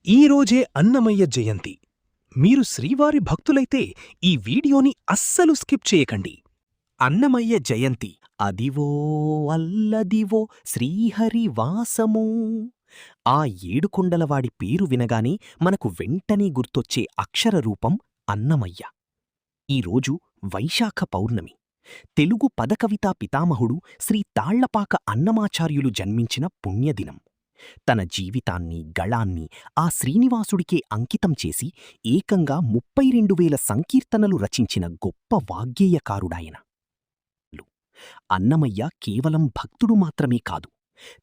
ఈరోజే అన్నమయ్య జయంతి. మీరు శ్రీవారి భక్తులైతే ఈ వీడియోని అస్సలు స్కిప్ చేయకండి. అన్నమయ్య జయంతి అదివో అల్లదివో శ్రీహరివాసము. ఆ ఏడుకొండలవాడి పేరు వినగానే మనకు వెంటనే గుర్తొచ్చే అక్షరరూపం అన్నమయ్య. ఈరోజు వైశాఖ పౌర్ణమి. తెలుగు పదకవితా పితామహుడు శ్రీ తాళ్లపాక అన్నమాచార్యులు జన్మించిన పుణ్యదినం. తన జీవితాన్ని గళాన్ని ఆ శ్రీనివాసుడికే అంకితం చేసి ఏకంగా 32,000 సంకీర్తనలు రచించిన గొప్ప వాగ్గేయకారుడాయన. అన్నమయ్య కేవలం భక్తుడు మాత్రమే కాదు,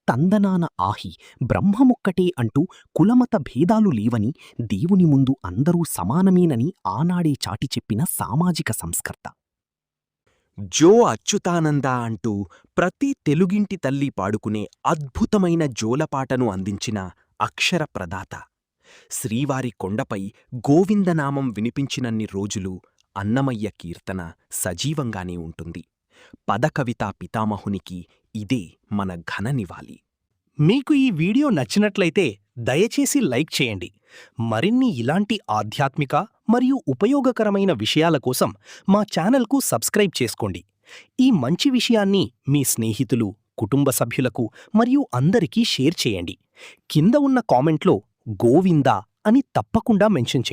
తందనాన ఆహి బ్రహ్మమొక్కటే అంటూ కులమత భేదాలు లేవని, దేవుని ముందు అందరూ సమానమేనని ఆనాడే చాటి చెప్పిన సామాజిక సంస్కర్త. జో అచ్యుతానంద అంటూ ప్రతి తెలుగింటి తల్లి పాడుకునే అద్భుతమైన జోలపాటను అందించిన అక్షర ప్రదాత. శ్రీవారి కొండపై గోవిందనామం వినిపించినన్ని రోజులు అన్నమయ్య కీర్తన సజీవంగానే ఉంటుంది. పదకవితా పితామహునికి ఇదే మన ఘన నివాళి. మీకు ఈ వీడియో నచ్చినట్లయితే దయచేసి లైక్ చేయండి. మరిన్ని ఇలాంటి ఆధ్యాత్మిక మరియు ఉపయోగకరమైన విషయాల కోసం మా ఛానల్కు సబ్స్క్రైబ్ చేసుకోండి. ఈ మంచి విషయాన్ని మీ స్నేహితులు, కుటుంబ సభ్యులకు మరియు అందరికీ షేర్ చేయండి. కింద ఉన్న కామెంట్లో గోవిందా అని తప్పకుండా మెన్షన్ చేయండి.